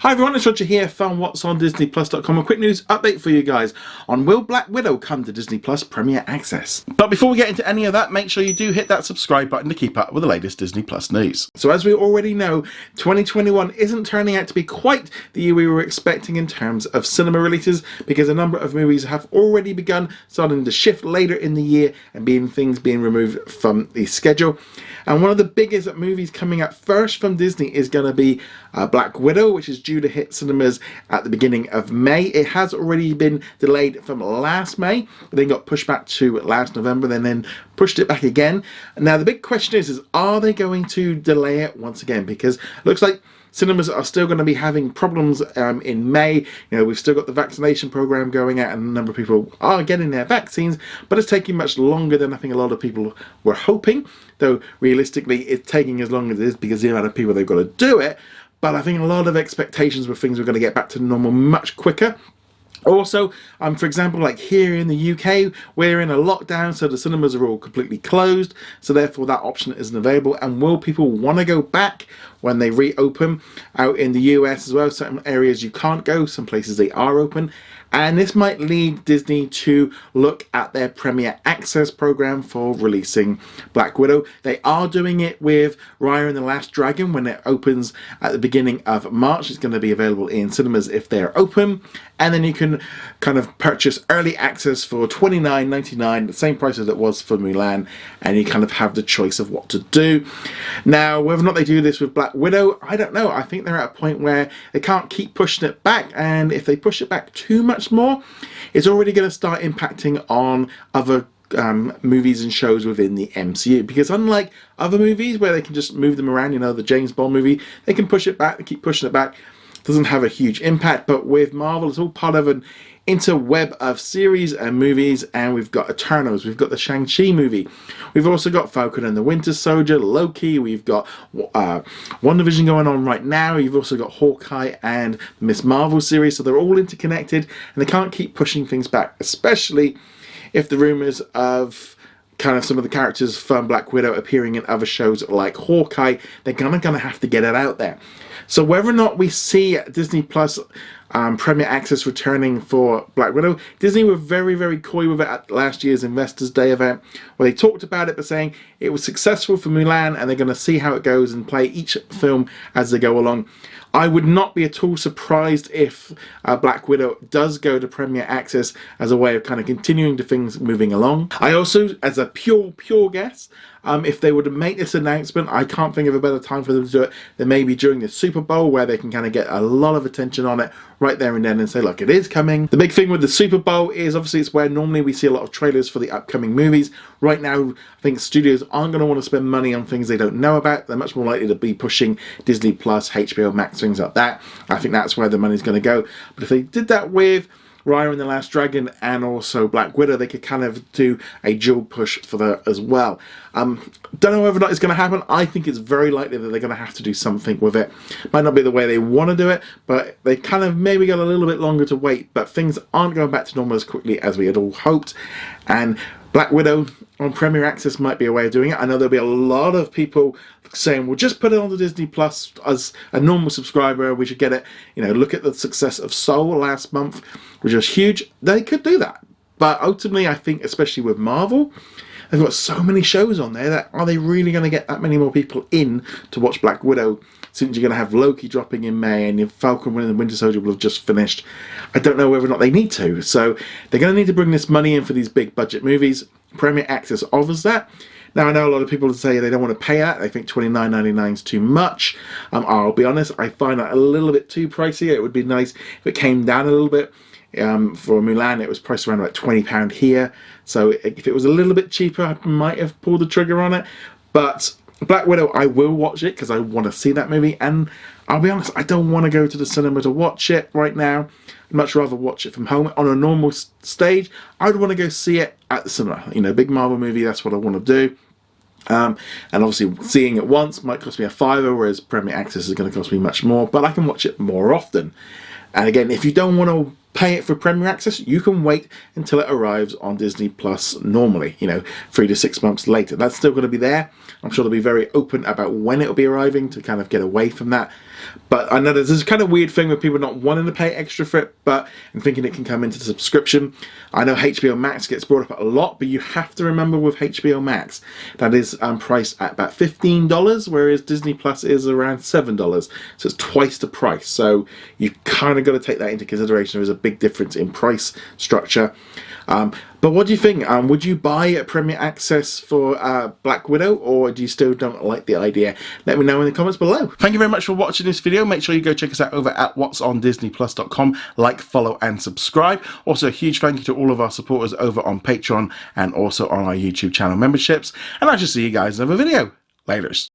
Hi everyone, it's Roger here from What's on DisneyPlus.com. A quick news update for you guys on will Black Widow come to Disney Plus Premier Access. But before we get into any of that, make sure you do hit that subscribe button to keep up with the latest Disney Plus news. So as we already know, 2021 isn't turning out to be quite the year we were expecting in terms of cinema releases, because a number of movies have already begun starting to shift later in the year and things being removed from the schedule. And one of the biggest movies coming up first from Disney is going to be Black Widow, which is due to hit cinemas at the beginning of May. It has already been delayed from last May, then got pushed back to last November, then pushed it back again. Now the big question is are they going to delay it once again? Because it looks like cinemas are still going to be having problems in May. You know, we've still got the vaccination program going out and a number of people are getting their vaccines, but it's taking much longer than I think a lot of people were hoping. Though realistically, it's taking as long as it is because the amount of people they've got to do it. But I think a lot of expectations were things were going to get back to normal much quicker. Also, for example, like here in the UK, we're in a lockdown, so the cinemas are all completely closed, so therefore that option isn't available. And will people want to go back when they reopen? Out in the US as well, certain areas you can't go, some places they are open. And this might lead Disney to look at their Premier Access program for releasing Black Widow. They are doing it with Raya and the Last Dragon when it opens at the beginning of March. It's going to be available in cinemas if they're open. And then you can kind of purchase early access for $29.99, the same price as it was for Mulan, and you kind of have the choice of what to do. Now, whether or not they do this with Black Widow, I don't know. I think they're at a point where they can't keep pushing it back, and if they push it back too much more, it's already going to start impacting on other movies and shows within the MCU, because unlike other movies where they can just move them around, you know, the James Bond movie, they can push it back, they keep pushing it back, doesn't have a huge impact. But with Marvel, it's all part of an interweb of series and movies, and we've got Eternals, we've got the Shang-Chi movie, we've also got Falcon and the Winter Soldier, Loki, we've got WandaVision going on right now, you've also got Hawkeye and Miss Marvel series, so they're all interconnected and they can't keep pushing things back, especially if the rumours of kind of some of the characters from Black Widow appearing in other shows like Hawkeye, they're gonna have to get it out there. So whether or not we see Disney Plus Premier Access returning for Black Widow, Disney were very, very coy with it at last year's Investors Day event, where they talked about it but saying it was successful for Mulan and they're going to see how it goes and play each film as they go along. I would not be at all surprised if Black Widow does go to Premier Access as a way of kind of continuing the things moving along. I also, as a pure guess, if they were to make this announcement, I can't think of a better time for them to do it than maybe during the Super Bowl, where they can kind of get a lot of attention on it right there and then and say, look, it is coming. The big thing with the Super Bowl is obviously it's where normally we see a lot of trailers for the upcoming movies. Right now, I think studios aren't going to want to spend money on things they don't know about. They're much more likely to be pushing Disney Plus, HBO Max, things like that. I think that's where the money's going to go. But if they did that with Raya and the Last Dragon and also Black Widow, they could kind of do a dual push for that as well. Don't know whether or not it's going to happen. I think it's very likely that they're going to have to do something with it. Might not be the way they want to do it, but they kind of maybe got a little bit longer to wait. But things aren't going back to normal as quickly as we had all hoped. And Black Widow on Premier Access might be a way of doing it. I know there'll be a lot of people saying, well, just put it on the Disney Plus as a normal subscriber. We should get it. You know, look at the success of Soul last month, which was huge. They could do that. But ultimately, I think, especially with Marvel, they've got so many shows on there that are they really going to get that many more people in to watch Black Widow, since you're going to have Loki dropping in May and your Falcon and the Winter Soldier will have just finished? I don't know whether or not they need to. So they're going to need to bring this money in for these big budget movies. Premier Access offers that. Now, I know a lot of people say they don't want to pay that. They think $29.99 is too much. I'll be honest, I find that a little bit too pricey. It would be nice if it came down a little bit. For Mulan, it was priced around about £20 here. So if it was a little bit cheaper, I might have pulled the trigger on it. But Black Widow, I will watch it because I want to see that movie. And I'll be honest, I don't want to go to the cinema to watch it right now. I'd much rather watch it from home on a normal stage. I'd want to go see it at the cinema. You know, big Marvel movie, that's what I want to do. And obviously seeing it once might cost me a $5, whereas Premier Access is going to cost me much more, but I can watch it more often. And again, if you don't want to pay it for Premier Access, you can wait until it arrives on Disney Plus normally, you know, 3 to 6 months later. That's still going to be there. I'm sure they'll be very open about when it'll be arriving to kind of get away from that. But I know there's this kind of weird thing with people not wanting to pay extra for it, but and thinking it can come into the subscription. I know HBO Max gets brought up a lot, but you have to remember with HBO Max, that is priced at about $15, whereas Disney Plus is around $7. So it's twice the price. So you kind of got to take that into consideration. There's a big difference in price structure. But what do you think? Would you buy Premier Access for Black Widow, or do you still don't like the idea? Let me know in the comments below. Thank you very much for watching this video. Make sure you go check us out over at whatsondisneyplus.com. Like, follow and subscribe. Also a huge thank you to all of our supporters over on Patreon and also on our YouTube channel memberships. And I shall see you guys in another video. Laters.